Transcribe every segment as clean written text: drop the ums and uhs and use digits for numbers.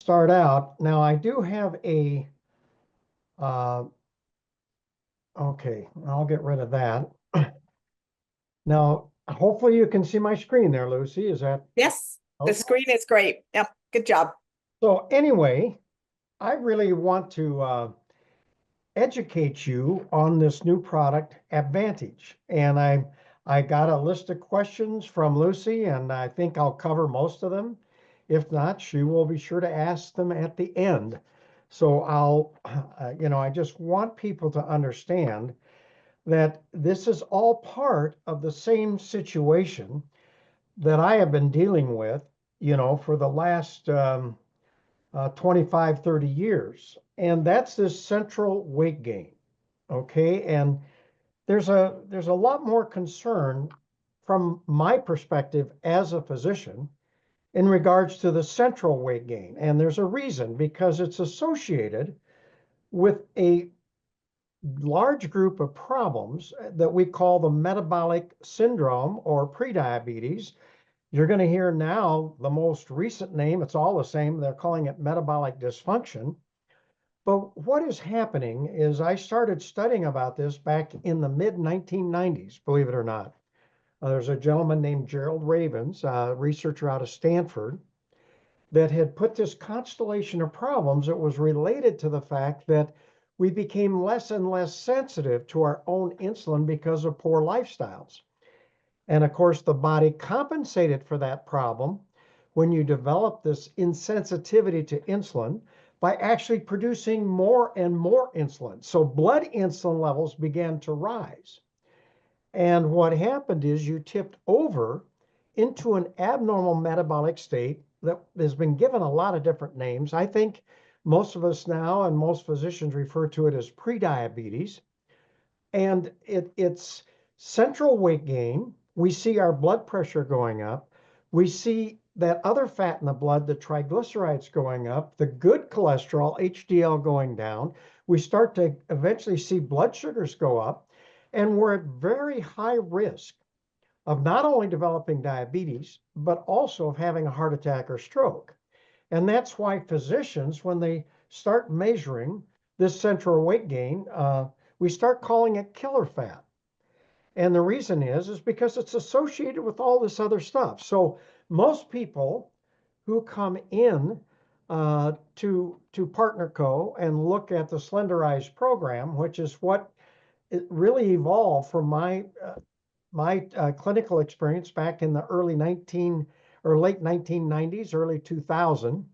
start out. Now, I do have a, okay, I'll get rid of that. Now, hopefully you can see my screen there, Lucy. Is that? Yes, the Okay. screen is great. Yep, good job. So anyway, I really want to educate you on this new product, Abvantage. And I got a list of questions from Lucy, and I think I'll cover most of them. If not, she will be sure to ask them at the end. So I just want people to understand that this is all part of the same situation that I have been dealing with, for the last 25, 30 years. And that's this central weight gain. Okay. And there's a lot more concern from my perspective as a physician in regards to the central weight gain. And there's a reason, because it's associated with a large group of problems that we call the metabolic syndrome or prediabetes. You're going to hear now the most recent name, it's all the same, they're calling it metabolic dysfunction. But what is happening is I started studying about this back in the mid 1990s, believe it or not. There's a gentleman named Gerald Ravens, a researcher out of Stanford, that had put this constellation of problems that was related to the fact that we became less and less sensitive to our own insulin because of poor lifestyles. And of course, the body compensated for that problem when you develop this insensitivity to insulin by actually producing more and more insulin. So blood insulin levels began to rise. And what happened is you tipped over into an abnormal metabolic state that has been given a lot of different names. I think most of us now and most physicians refer to it as prediabetes. And it's central weight gain. We see our blood pressure going up. We see that other fat in the blood, the triglycerides going up, the good cholesterol, HDL going down. We start to eventually see blood sugars go up, and we're at very high risk of not only developing diabetes, but also of having a heart attack or stroke. And that's why physicians, when they start measuring this central weight gain, we start calling it killer fat. And the reason is because it's associated with all this other stuff. So most people who come in to Partner Co. and look at the Slenderize program, which is what it really evolved from my clinical experience back in the late 1990s, early 2000.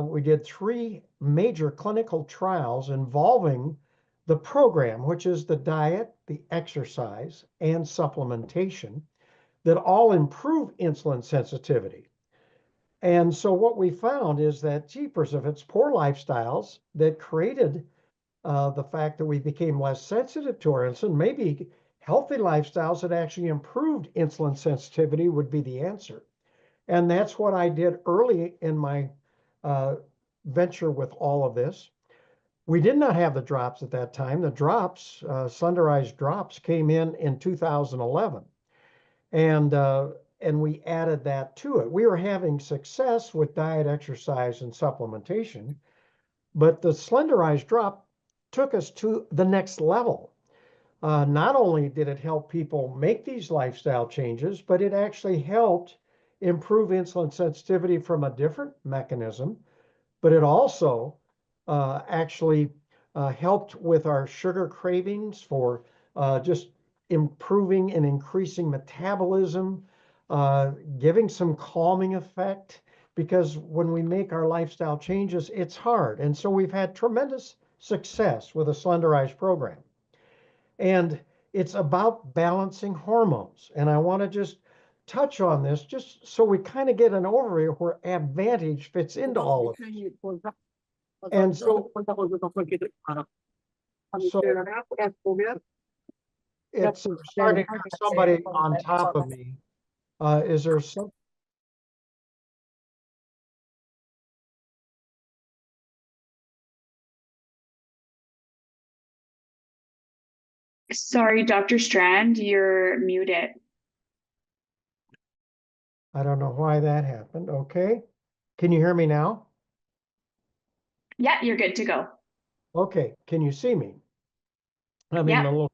We did 3 major clinical trials involving the program, which is the diet, the exercise, and supplementation, that all improve insulin sensitivity. And so what we found is that, jeepers, if it's poor lifestyles that created the fact that we became less sensitive to our insulin, maybe healthy lifestyles that actually improved insulin sensitivity would be the answer. And that's what I did early in my venture with all of this. We did not have the drops at that time. The drops, Slenderized drops, came in 2011, and we added that to it. We were having success with diet, exercise, and supplementation, but the Slenderized drop took us to the next level. Not only did it help people make these lifestyle changes, but it actually helped improve insulin sensitivity from a different mechanism, but it also actually helped with our sugar cravings for just improving and increasing metabolism, giving some calming effect, because when we make our lifestyle changes, it's hard. And so we've had tremendous success with a Slenderized program. And it's about balancing hormones. And I want to just touch on this just so we kind of get an overview where Abvantage fits into all of it. And so it's starting to have somebody on top of me. Is there some? Sorry, Dr. Strand, you're muted. I don't know why that happened. Okay. Can you hear me now? Yeah, you're good to go. Okay, can you see me? I mean, Yeah. the little.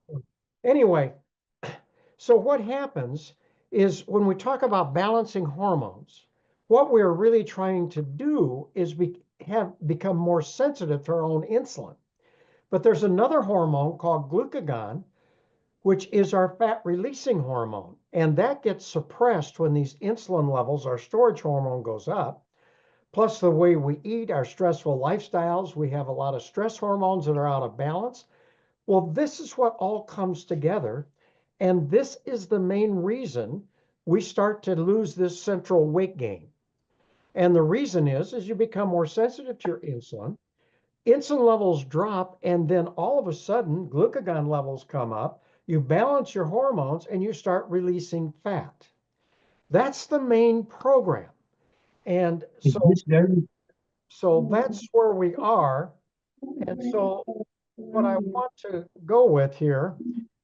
Anyway, so what happens is when we talk about balancing hormones, what we're really trying to do is become more sensitive to our own insulin. But there's another hormone called glucagon, which is our fat releasing hormone. And that gets suppressed when these insulin levels, our storage hormone, goes up. Plus, the way we eat, our stressful lifestyles, we have a lot of stress hormones that are out of balance. Well, this is what all comes together. And this is the main reason we start to lose this central weight gain. And the reason is you become more sensitive to your insulin. Insulin levels drop, and then all of a sudden, glucagon levels come up. You balance your hormones and you start releasing fat. That's the main program. And so that's where we are. And so what I want to go with here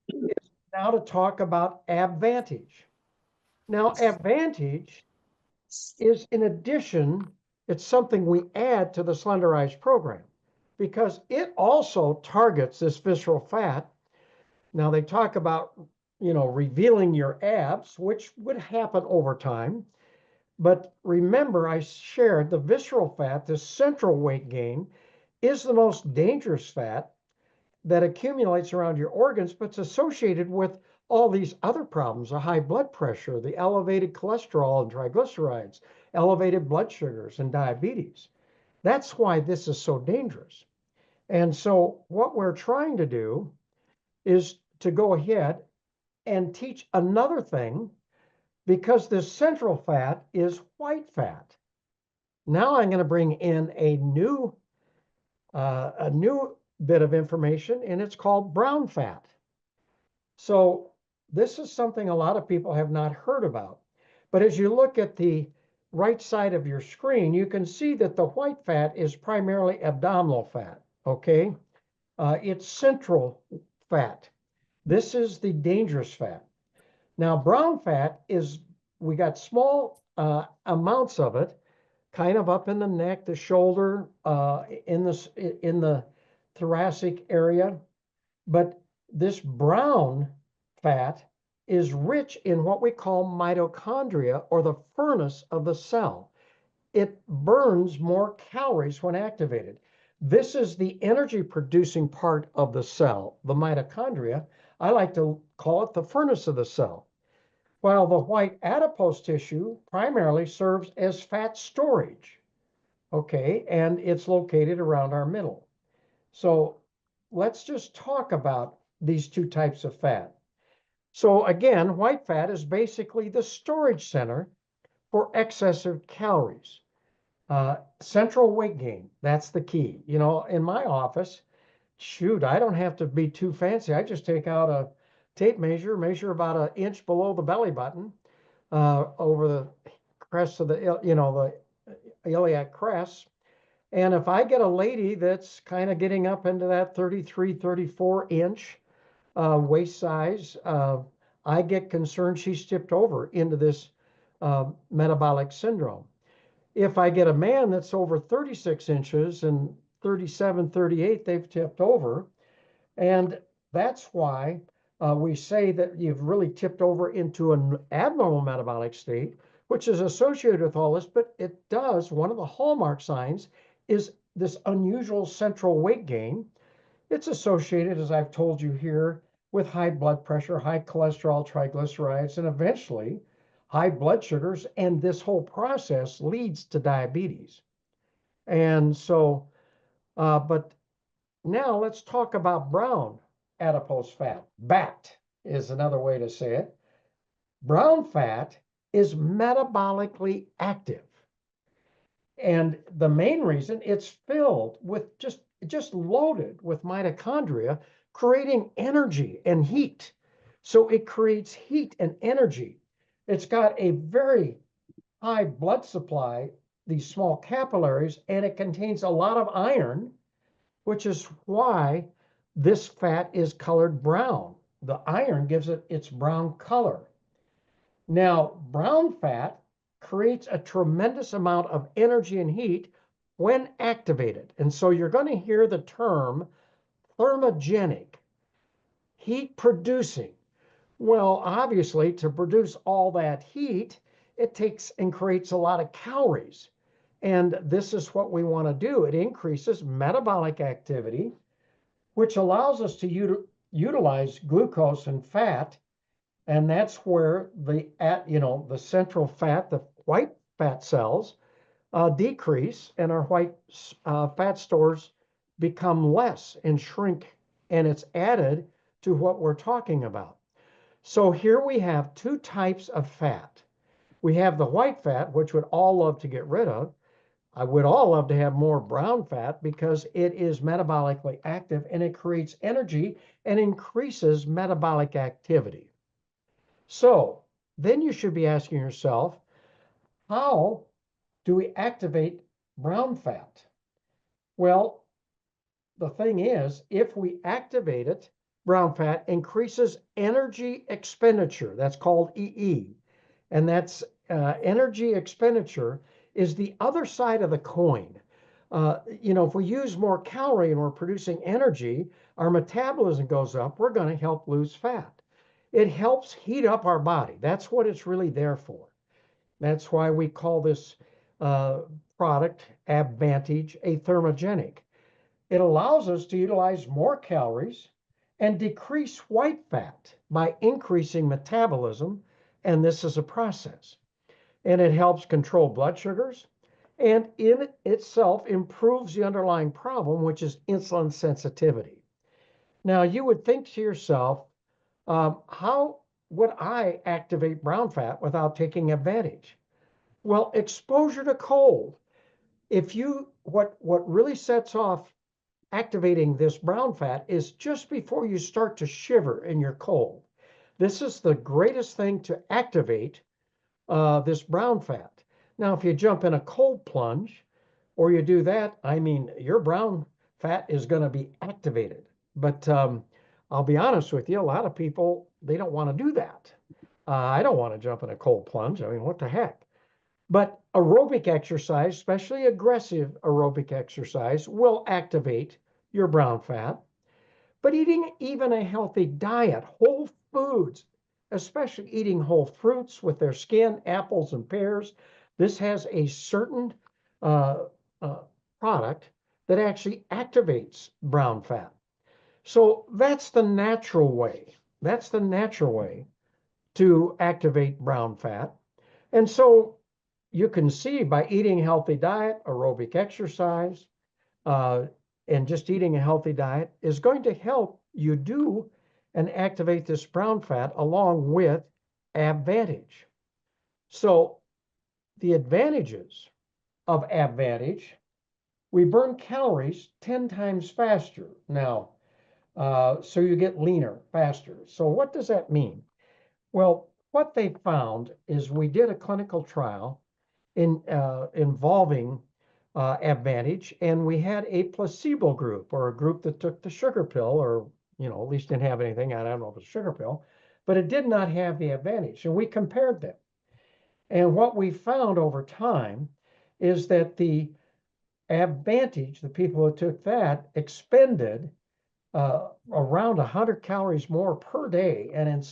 is now to talk about Abvantage. Now, Abvantage is in addition, it's something we add to the Slenderize program because it also targets this visceral fat. Now they talk about, revealing your abs, which would happen over time. But remember, I shared the visceral fat, the central weight gain, is the most dangerous fat that accumulates around your organs, but it's associated with all these other problems, the high blood pressure, the elevated cholesterol and triglycerides, elevated blood sugars, and diabetes. That's why this is so dangerous. And so, what we're trying to do is to go ahead and teach another thing because this central fat is white fat. Now I'm going to bring in a new bit of information, and it's called brown fat. So this is something a lot of people have not heard about. But as you look at the right side of your screen, you can see that the white fat is primarily abdominal fat, okay? It's central fat. This is the dangerous fat. Now, brown fat is, we got small amounts of it, kind of up in the neck, the shoulder, in the thoracic area. But this brown fat is rich in what we call mitochondria, or the furnace of the cell. It burns more calories when activated. This is the energy producing part of the cell, the mitochondria. I like to call it the furnace of the cell. While the white adipose tissue primarily serves as fat storage, okay, and it's located around our middle. So let's just talk about these two types of fat. So again, white fat is basically the storage center for excessive calories. Central weight gain, that's the key. In my office, shoot, I don't have to be too fancy. I just take out a tape measure about an inch below the belly button, over the crest of the iliac crest. And if I get a lady that's kind of getting up into that 33, 34 inch waist size, I get concerned she's tipped over into this metabolic syndrome. If I get a man that's over 36 inches and 37, 38, they've tipped over. And that's why we say that you've really tipped over into an abnormal metabolic state, which is associated with all this. But it does, one of the hallmark signs is this unusual central weight gain. It's associated, as I've told you here, with high blood pressure, high cholesterol, triglycerides, and eventually high blood sugars. And this whole process leads to diabetes. And so, but now let's talk about brown adipose fat. BAT is another way to say it. Brown fat is metabolically active. And the main reason, it's filled with just loaded with mitochondria, creating energy and heat. So it creates heat and energy. It's got a very high blood supply, these small capillaries, and it contains a lot of iron, which is why this fat is colored brown. The iron gives it its brown color. Now, brown fat creates a tremendous amount of energy and heat when activated. And so you're going to hear the term thermogenic, heat producing. Well, obviously, to produce all that heat, it takes and creates a lot of calories. And this is what we want to do. It increases metabolic activity, which allows us to utilize glucose and fat. And that's where the central fat, the white fat cells, decrease, and our white fat stores become less and shrink, and it's added to what we're talking about. So here we have two types of fat. We have the white fat, which we'd all love to get rid of. I would all love to have more brown fat because it is metabolically active and it creates energy and increases metabolic activity. So then you should be asking yourself, how do we activate brown fat? Well, the thing is, if we activate it, brown fat increases energy expenditure. That's called EE. And that's energy expenditure is the other side of the coin. If we use more calorie and we're producing energy, our metabolism goes up, we're going to help lose fat. It helps heat up our body. That's what it's really there for. That's why we call this product, Abvantage, a thermogenic. It allows us to utilize more calories and decrease white fat by increasing metabolism, and this is a process. And it helps control blood sugars, and in itself improves the underlying problem, which is insulin sensitivity. Now, you would think to yourself, how would I activate brown fat without taking advantage? Well, exposure to cold. What really sets off activating this brown fat is just before you start to shiver in your cold. This is the greatest thing to activate this brown fat. Now, if you jump in a cold plunge or you do that, I mean, your brown fat is going to be activated. But I'll be honest with you, a lot of people, they don't want to do that. I don't want to jump in a cold plunge. I mean, what the heck? But aerobic exercise, especially aggressive aerobic exercise, will activate your brown fat. But eating even a healthy diet, whole foods, especially eating whole fruits with their skin, apples and pears, this has a certain uh, product that actually activates brown fat. So that's the natural way. That's the natural way to activate brown fat. And so you can see by eating a healthy diet, aerobic exercise, and just eating a healthy diet is going to help you do and activate this brown fat along with Abvantage. So the advantages of Abvantage, we burn calories 10 times faster now, so you get leaner faster. So what does that mean? Well, what they found is we did a clinical trial involving Abvantage, and we had a placebo group, or a group that took the sugar pill, or at least didn't have anything. I don't know if it's a sugar pill, but it did not have the Abvantage, and we compared them. And what we found over time is that the Abvantage, the people who took that, expended around 100 calories more per day, and in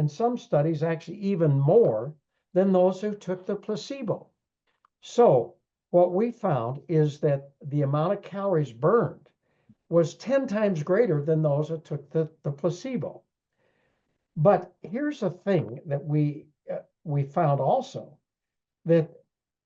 some studies, actually even more than those who took the placebo. So what we found is that the amount of calories burned was 10 times greater than those that took the placebo. But here's the thing that we found also, that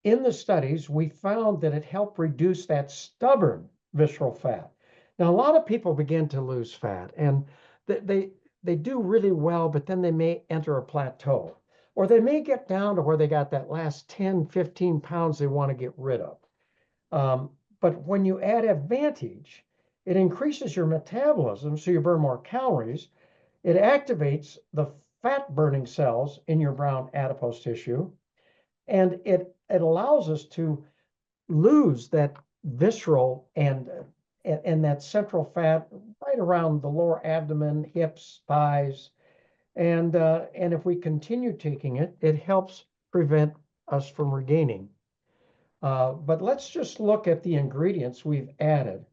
in the studies, we found that it helped reduce that stubborn visceral fat. Now, a lot of people begin to lose fat, and they do really well, but then they may enter a plateau, or they may get down to where they got that last 10, 15 pounds they want to get rid of. But when you add Advantage, it increases your metabolism, so you burn more calories. It activates the fat burning cells in your brown adipose tissue, and it allows us to lose that visceral and that central fat right around the lower abdomen, hips, thighs. And if we continue taking it, it helps prevent us from regaining But let's just look at the ingredients we've added.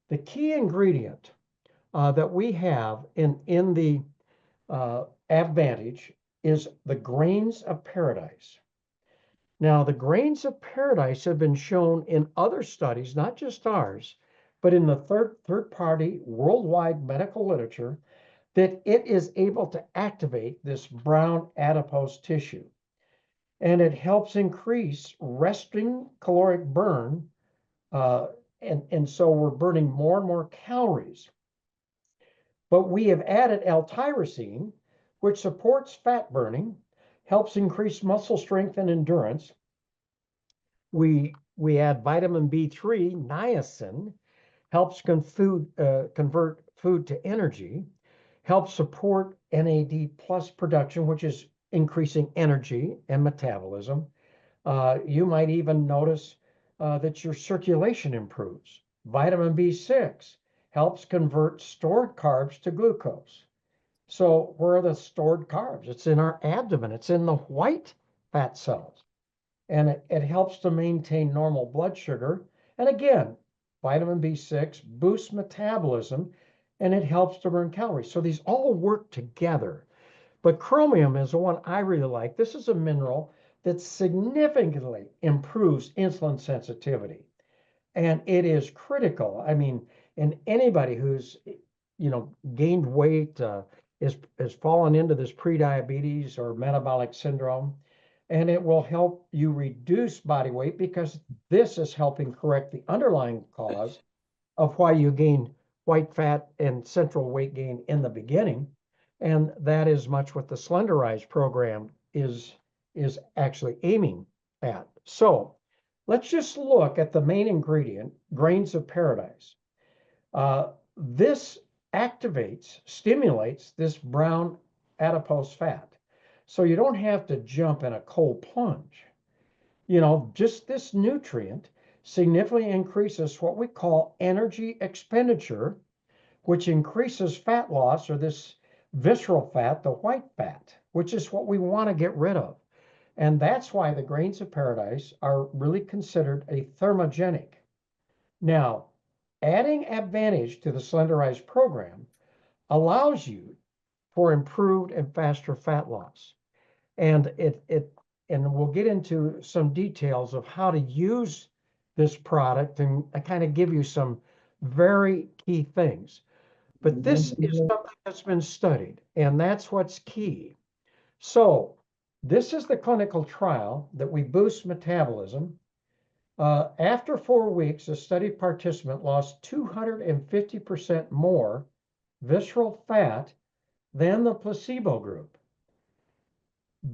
The key ingredient that we have in the Abvantage is the grains of paradise. Now, the grains of paradise have been shown in other studies, not just ours, but in the third-party worldwide medical literature, that it is able to activate this brown adipose tissue. And it helps increase resting caloric burn. And so we're burning more and more calories. But we have added L-tyrosine, which supports fat burning, helps increase muscle strength and endurance. We add vitamin B3, niacin, helps convert food to energy, helps support NAD plus production, which is increasing energy and metabolism. You might even notice that your circulation improves. Vitamin B6 helps convert stored carbs to glucose. So where are the stored carbs? It's in our abdomen. It's in the white fat cells. And it helps to maintain normal blood sugar. And again, vitamin B6 boosts metabolism and it helps to burn calories. So these all work together. But chromium is the one I really like. This is a mineral that significantly improves insulin sensitivity. And it is critical. I mean, in anybody who's, gained weight, has fallen into this prediabetes or metabolic syndrome, and it will help you reduce body weight because this is helping correct the underlying cause of why you gain white fat and central weight gain in the beginning. And that is much what the Slenderize program is actually aiming at. So let's just look at the main ingredient, grains of paradise. This stimulates this brown adipose fat. So you don't have to jump in a cold plunge. Just this nutrient significantly increases what we call energy expenditure, which increases fat loss or this visceral fat, the white fat, which is what we want to get rid of. And that's why the grains of paradise are really considered a thermogenic. Now, adding Abvantage to the Slenderize program allows you for improved and faster fat loss. And and we'll get into some details of how to use this product and I kind of give you some very key things. But this is something that's been studied, and that's what's key. So this is the clinical trial that we boost metabolism. After 4 weeks, a study participant lost 250% more visceral fat than the placebo group.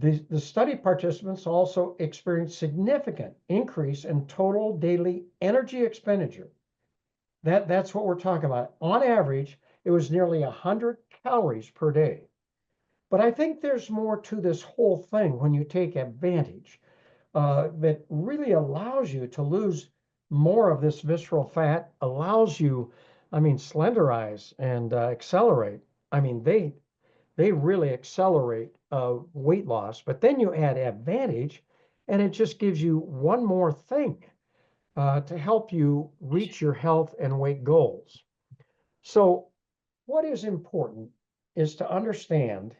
The study participants also experienced significant increase in total daily energy expenditure. That's what we're talking about. On average, it was nearly 100 calories per day. But I think there's more to this whole thing when you take Abvantage that really allows you to lose more of this visceral fat, allows you, Slenderize and Accelerate. They really accelerate weight loss. But then you add Abvantage, and it just gives you one more thing to help you reach your health and weight goals. So what is important is to understand,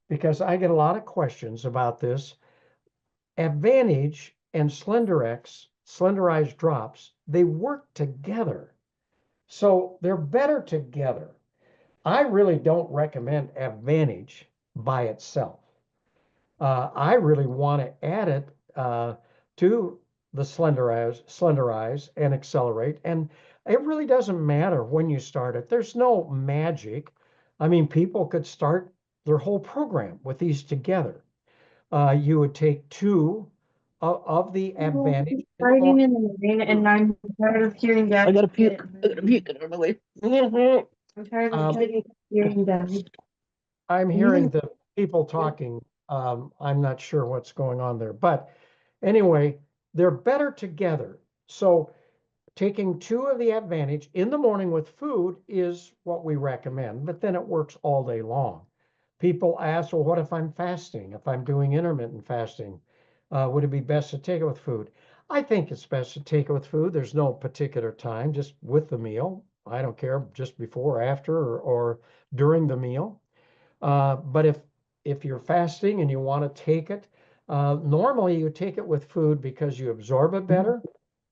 because I get a lot of questions about this, Abvantage and Slenderize drops, they work together. So they're better together. I really don't recommend Abvantage by itself. I really want to add it to the Slenderize and Accelerate. And it really doesn't matter when you start it. There's no magic. People could start their whole program with these together. You would take 2 of the Abvantage. Hiding in the morning and I'm tired of hearing that. I gotta puke. I gotta puke normally. I'm tired of hearing that. I'm hearing the people talking. I'm not sure what's going on there. But anyway, they're better together. So taking 2 of the Abvantage in the morning with food is what we recommend, but then it works all day long. People ask, well, what if I'm fasting? If I'm doing intermittent fasting, would it be best to take it with food? I think it's best to take it with food. There's no particular time, just with the meal. I don't care, just before, after, or during the meal. But if you're fasting and you want to take it, normally you take it with food because you absorb it better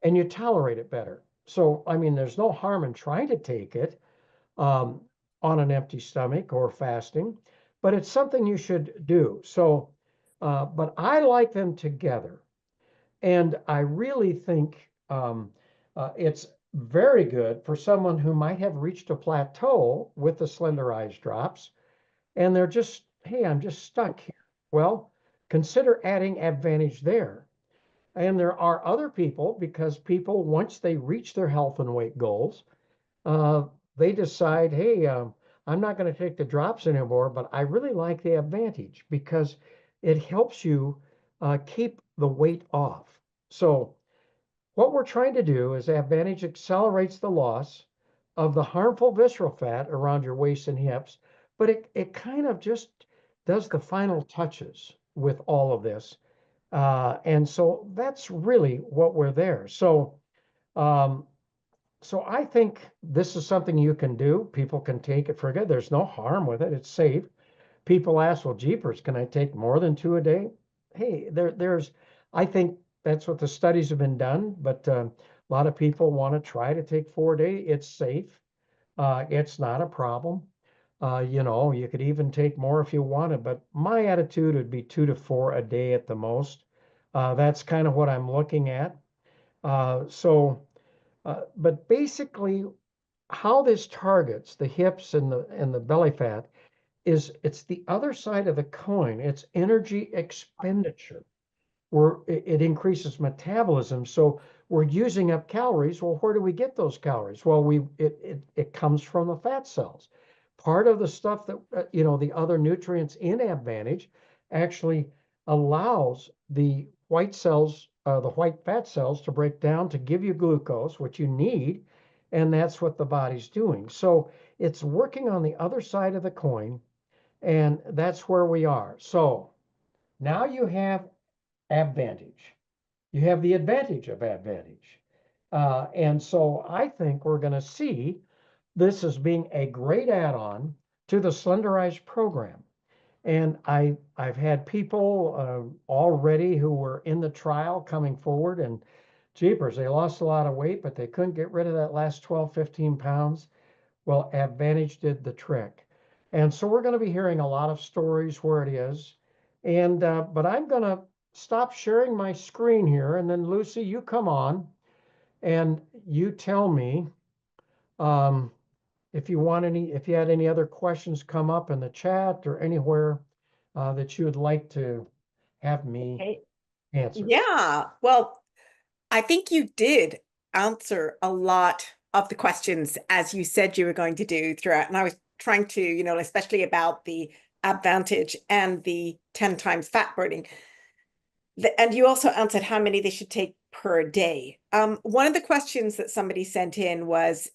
and you tolerate it better. So, I mean, there's no harm in trying to take it um, on an empty stomach or fasting, but it's something you should do. So, but I like them together. And I really think it's very good for someone who might have reached a plateau with the slender eyes drops and they're just, hey, I'm just stuck here. Well, consider adding Advantage there. And there are other people, because people, once they reach their health and weight goals, uh, they decide, hey, I'm not going to take the drops anymore, but I really like the Advantage because it helps you keep the weight off. So what we're trying to do is Advantage accelerates the loss of the harmful visceral fat around your waist and hips, but it kind of just does the final touches with all of this. And so that's really what we're there. Um, so I think this is something you can do. People can take it for good. There's no harm with it. It's safe. People ask, well, jeepers, can I take more than 2 a day? Hey, I think that's what the studies have been done, but a lot of people want to try to take 4 a day. It's safe. It's not a problem. You could even take more if you wanted, but my attitude would be 2 to 4 a day at the most. That's kind of what I'm looking at. But basically, how this targets the hips and the belly fat is it's the other side of the coin. It's energy expenditure where it increases metabolism. So we're using up calories. Well, where do we get those calories? Well, it comes from the fat cells. Part of the stuff that the other nutrients in Advantage actually allows the white cells, the white fat cells, to break down to give you glucose, which you need, and that's what the body's doing. So it's working on the other side of the coin, and that's where we are. So now you have Advantage. You have the advantage of Advantage. And so I think we're going to see this as being a great add-on to the Slenderized program. And I've had people already who were in the trial coming forward, and jeepers, they lost a lot of weight, but they couldn't get rid of that last 12, 15 pounds. Well, Advantage did the trick. And so we're going to be hearing a lot of stories where it is. And but I'm going to stop sharing my screen here, and then Lucy, you come on and you tell me um, if if you had any other questions come up in the chat or anywhere that you would like to have me Okay. answer. Yeah, well, I think you did answer a lot of the questions as you said you were going to do throughout. And I was trying to, especially about the Advantage and the 10 times fat burning. And you also answered how many they should take per day. One of the questions that somebody sent in was,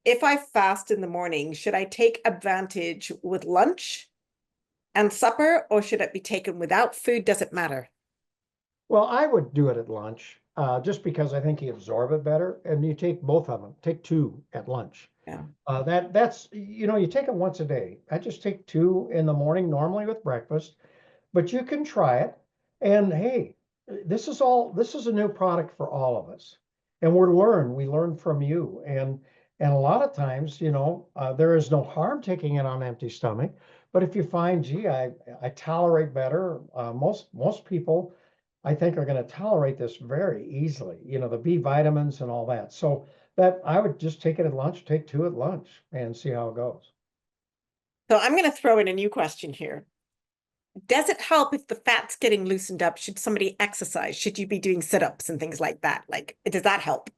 if I fast in the morning, should I take Advantage with lunch and supper, or should it be taken without food? Does it matter? Well, I would do it at lunch just because I think you absorb it better, and you take both of them. Take 2 at lunch. Yeah. That's you take it once a day. I just take 2 in the morning normally with breakfast, but you can try it. And hey, this is a new product for all of us, and we learn from you, and a lot of times, there is no harm taking it on an empty stomach. But if you find, gee, I tolerate better, most people I think are going to tolerate this very easily, the B vitamins and all that. So that I would just take it at lunch, take 2 at lunch and see how it goes. So I'm going to throw in a new question here. Does it help if the fat's getting loosened up? Should somebody exercise? Should you be doing sit-ups and things like that? Like, does that help?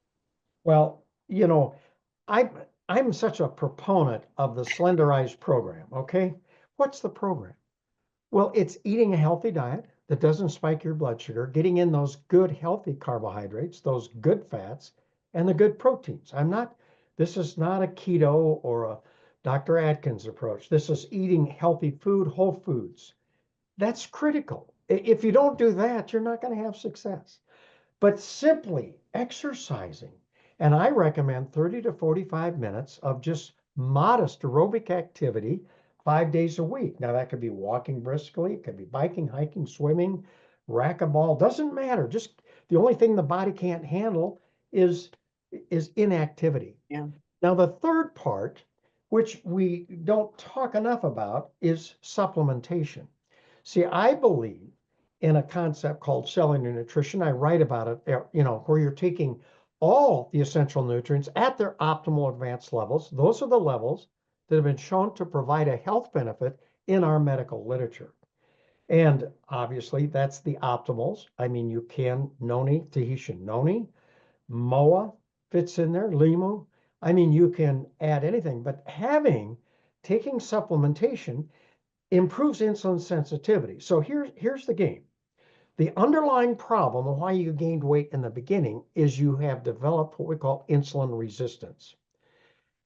Well, I I'm such a proponent of the Slenderized program, okay? What's the program? Well, it's eating a healthy diet that doesn't spike your blood sugar, getting in those good healthy carbohydrates, those good fats, and the good proteins. This is not a keto or a Dr. Atkins approach. This is eating healthy food, whole foods. That's critical. If you don't do that, you're not going to have success. but simply exercising. And I recommend 30 to 45 minutes of just modest aerobic activity 5 days a week. Now, that could be walking briskly, it could be biking, hiking, swimming, racquetball, doesn't matter. Just the only thing the body can't handle is inactivity. Yeah. Now, the third part, which we don't talk enough about, is supplementation. See, I believe in a concept called cellular nutrition. I write about it, where you're taking all the essential nutrients at their optimal advanced levels. Those are the levels that have been shown to provide a health benefit in our medical literature. And obviously, that's the optimals. I mean, you can noni, Tahitian noni, MOA fits in there, limu. I mean, you can add anything, but taking supplementation improves insulin sensitivity. So here's the game. The underlying problem of why you gained weight in the beginning is you have developed what we call insulin resistance.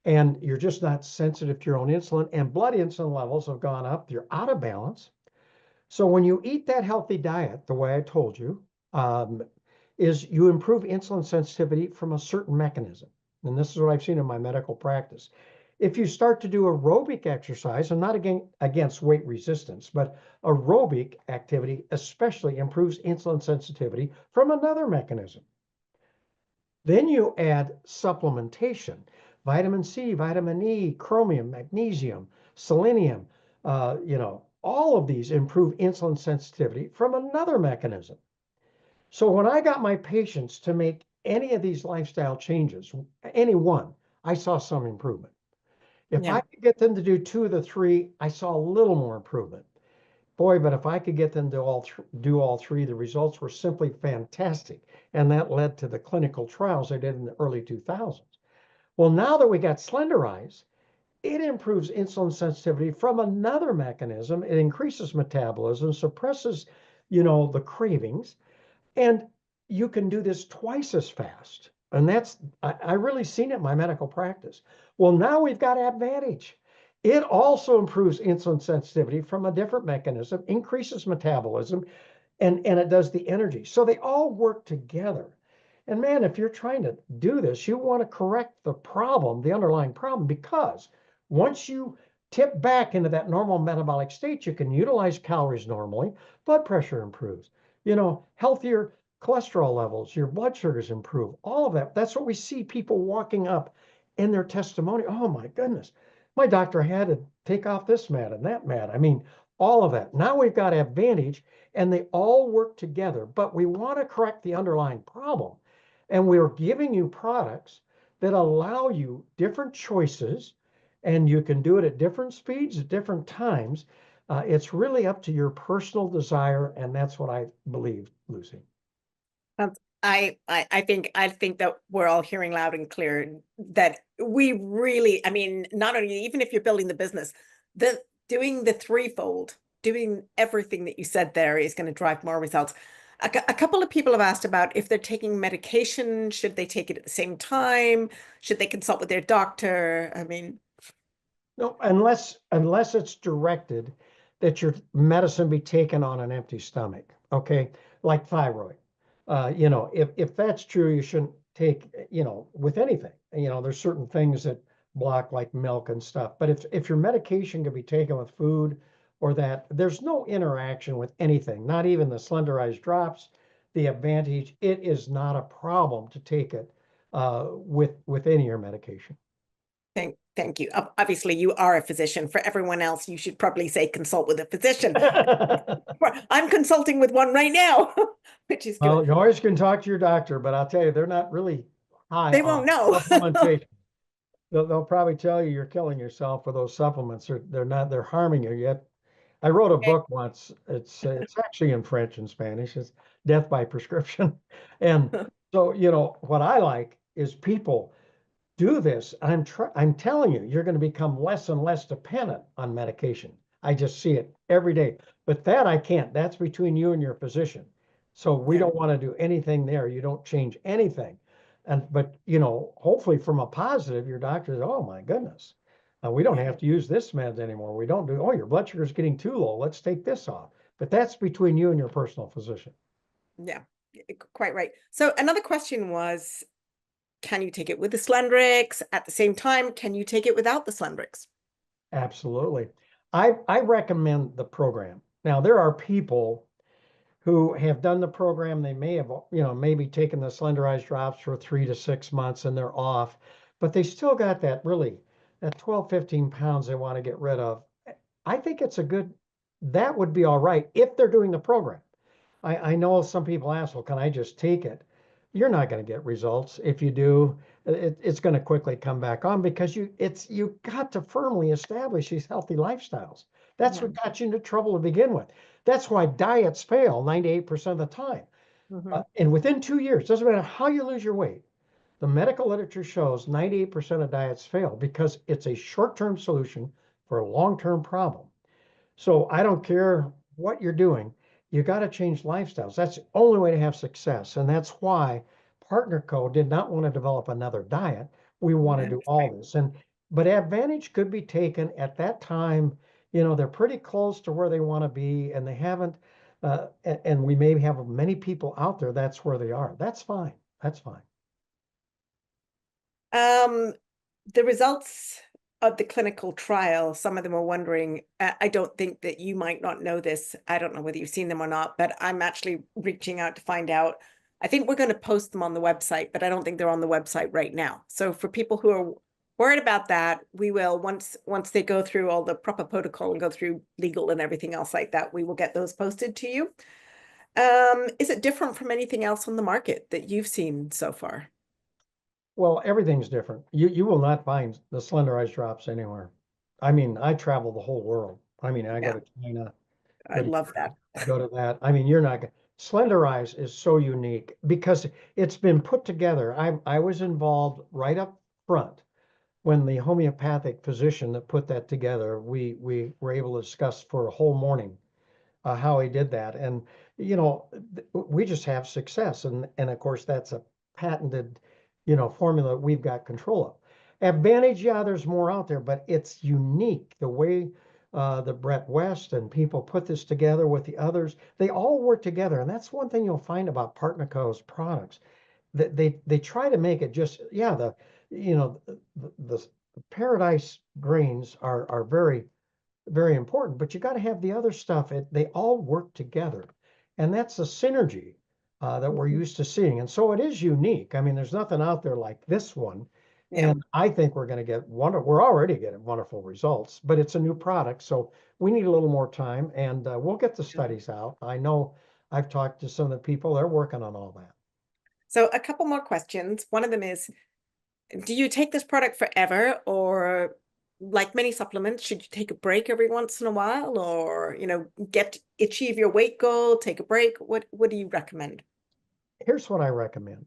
And you're just not sensitive to your own insulin, and blood insulin levels have gone up. You're out of balance. So when you eat that healthy diet, the way I told you, is you improve insulin sensitivity from a certain mechanism. And this is what I've seen in my medical practice. If you start to do aerobic exercise, and not against weight resistance, but aerobic activity especially improves insulin sensitivity from another mechanism. Then you add supplementation, vitamin C, vitamin E, chromium, magnesium, selenium, all of these improve insulin sensitivity from another mechanism. So when I got my patients to make any of these lifestyle changes, any one, I saw some improvement. If I could get them to do 2 of the 3, I saw a little more improvement. Boy, but if I could get them to do all 3, the results were simply fantastic. And that led to the clinical trials I did in the early 2000s. Well, now that we got Slenderize, it improves insulin sensitivity from another mechanism. It increases metabolism, suppresses, the cravings, and you can do this twice as fast. And I really seen it in my medical practice. Well, now we've got Abvantage. It also improves insulin sensitivity from a different mechanism, increases metabolism, and it does the energy. So they all work together. And man, if you're trying to do this, you want to correct the problem, the underlying problem, because once you tip back into that normal metabolic state, you can utilize calories normally, blood pressure improves, healthier cholesterol levels, your blood sugars improve, all of that. That's what we see people walking up in their testimony. Oh my goodness, my doctor had to take off this mat and that mat. I mean, all of that. Now we've got Advantage and they all work together, but we want to correct the underlying problem. And we're giving you products that allow you different choices, and you can do it at different speeds, at different times. It's really up to your personal desire, and that's what I believe, Lucy. I think that we're all hearing loud and clear that we really, I mean, not only, even if you're building the business, doing the threefold, doing everything that you said there is going to drive more results. A couple of people have asked about if they're taking medication, should they take it at the same time? Should they consult with their doctor? I mean, no, unless it's directed that your medicine be taken on an empty stomach, okay? Like thyroid. If that's true, you shouldn't take, with anything. There's certain things that block, like milk and stuff. But if your medication can be taken with food, or that there's no interaction with anything, not even the Slenderize drops, the Advantage, it is not a problem to take it with any of your medication. Thank you. Obviously, you are a physician. For everyone else, you should probably say consult with a physician. I'm consulting with one right now, which is good. Well, you always can talk to your doctor, but I'll tell you, they're not really high. They won't know. Supplementation. They'll probably tell you you're killing yourself with those supplements. They're harming you yet. I wrote a book once. It's actually in French and Spanish. It's Death by Prescription. And so, what I like is people do this. I'm telling you, you're going to become less and less dependent on medication. I just see it every day. But that I can't. That's between you and your physician. So we don't want to do anything there. You don't change anything. But hopefully from a positive, your doctor says, oh my goodness, we don't have to use this meds anymore. We don't do, oh, your blood sugar is getting too low. Let's take this off. But that's between you and your personal physician. Yeah. Quite right. So another question was, can you take it with the Slendrix? At the same time, can you take it without the Slendrix? Absolutely. I recommend the program. Now, there are people who have done the program. They may have, maybe taken the slenderized drops for 3 to 6 months and they're off, but they still got that 12, 15 pounds they want to get rid of. I think that would be all right if they're doing the program. I know some people ask, well, can I just take it? You're not going to get results. If you do, it's going to quickly come back on because you got to firmly establish these healthy lifestyles. That's what got you into trouble to begin with. That's why diets fail 98% of the time. And within 2 years, doesn't matter how you lose your weight, the medical literature shows 98% of diets fail because it's a short-term solution for a long-term problem. So I don't care what you're doing, you got to change lifestyles. That's the only way to have success. And that's why Partner Co. did not want to develop another diet. We want to do all this. But Advantage could be taken at that time. They're pretty close to where they want to be, and they haven't, and we may have many people out there, that's where they are. That's fine. That's fine. The results of the clinical trial, some of them are wondering, I don't think that you might not know this. I don't know whether you've seen them or not, but I'm actually reaching out to find out. I think we're going to post them on the website, but I don't think they're on the website right now. So for people who are worried about that, we will, once they go through all the proper protocol and go through legal and everything else like that, we will get those posted to you. Is it different from anything else on the market that you've seen so far? Well, everything's different. You will not find the slenderized drops anywhere. I mean, I travel the whole world. I mean, I go to China, I love that. go to that. I mean, you're not Slenderize is so unique because it's been put together. I was involved right up front when the homeopathic physician that put that together, we were able to discuss for a whole morning how he did that. And, we just have success. And of course, that's a patented, formula we've got control of. Advantage, yeah, there's more out there, but it's unique the way the Brett West and people put this together with the others. They all work together. And that's one thing you'll find about Partnerco's products. That they try to make it just, yeah, the paradise grains are very, very important, but you got to have the other stuff. They all work together. And that's a synergy that we're used to seeing. And so it is unique. I mean, there's nothing out there like this one. Yeah. And I think we're going to we're already getting wonderful results, but it's a new product. So we need a little more time and we'll get the studies out. I know I've talked to some of the people, they're working on all that. So a couple more questions. One of them is, do you take this product forever, or like many supplements, should you take a break every once in a while, or, achieve your weight goal, take a break? What do you recommend? Here's what I recommend.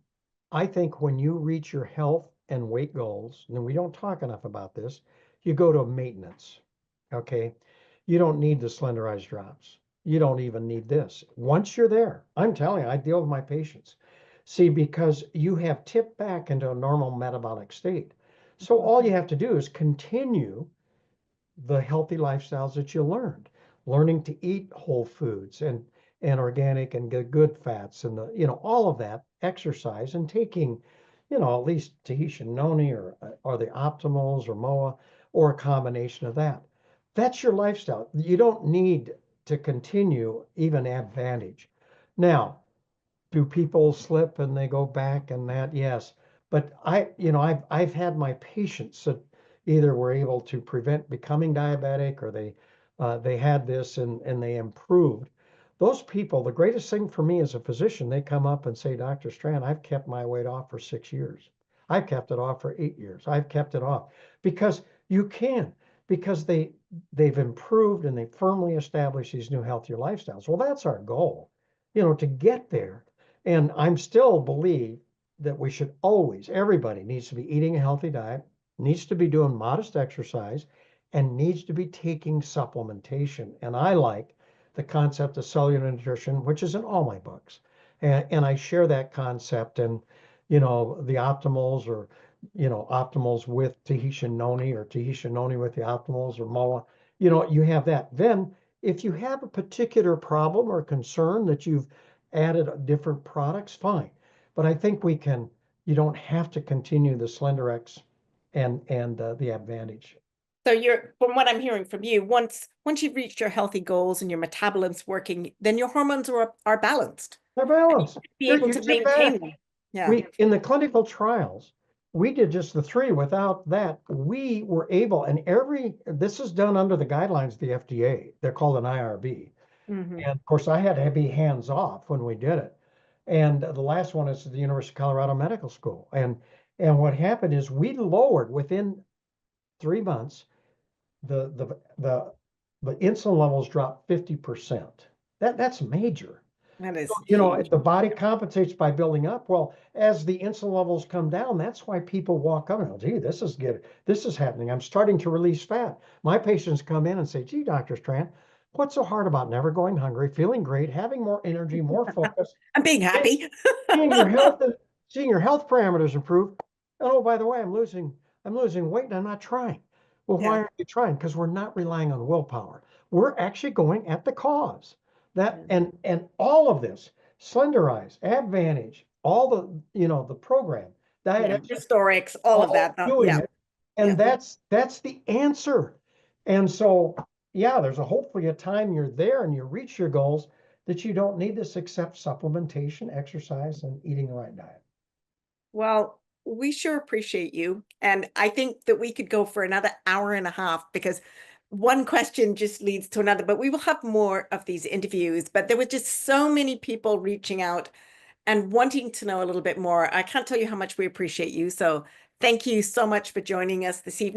I think when you reach your health and weight goals, and we don't talk enough about this, you go to maintenance. Okay. You don't need the slenderized drops. You don't even need this. Once you're there, I'm telling you, I deal with my patients. See, because you have tipped back into a normal metabolic state. So all you have to do is continue the healthy lifestyles that you learning to eat whole foods and organic and good fats and all of that, exercise and taking, at least Tahitian noni or the optimals or MOA or a combination of that. That's your lifestyle. You don't need to continue even Advantage. Now, do people slip and they go back and that? Yes. But I've had my patients that either were able to prevent becoming diabetic or they had this and they improved. Those people, the greatest thing for me as a physician, they come up and say, Dr. Strand, I've kept my weight off for 6 years. I've kept it off for 8 years. I've kept it off because you can, because they've improved and they firmly established these new healthier lifestyles. Well, that's our goal, to get there. And I'm still believe that we should always, everybody needs to be eating a healthy diet, needs to be doing modest exercise, and needs to be taking supplementation. And I like the concept of cellular nutrition, which is in all my books. And I share that concept and, the optimals or, optimals with Tahitian noni or Tahitian noni with the optimals or MOA, you have that. Then if you have a particular problem or concern that you've added different products, fine. But I think you don't have to continue the SlenderX and the Advantage. So from what I'm hearing from you, once you've reached your healthy goals and your metabolism's working, then your hormones are balanced. They're balanced. Be able to maintain them. Yeah. In the clinical trials, we did just the 3. Without that, we were able, and this is done under the guidelines of the FDA. They're called an IRB. Mm-hmm. And of course, I had to be hands off when we did it. And the last one is the University of Colorado Medical School. And what happened is we lowered within 3 months, the insulin levels dropped 50%. That's major. That is, if the body compensates by building up, well, as the insulin levels come down, that's why people walk up and go, gee, this is good. This is happening. I'm starting to release fat. My patients come in and say, gee, Dr. Strand, what's so hard about never going hungry, feeling great, having more energy, more focus, I'm being happy. seeing your health parameters improve. Oh, by the way, I'm losing weight and I'm not trying. Well, why aren't you trying? Because we're not relying on willpower. We're actually going at the cause. And all of this, Slenderize, Advantage, all the program, diet, Historics, all of that. doing it. And that's the answer. And so, there's hopefully a time you're there and you reach your goals that you don't need this except supplementation, exercise, and eating the right diet. Well, we sure appreciate you. And I think that we could go for another hour and a half because one question just leads to another, but we will have more of these interviews. But there were just so many people reaching out and wanting to know a little bit more. I can't tell you how much we appreciate you. So thank you so much for joining us this evening.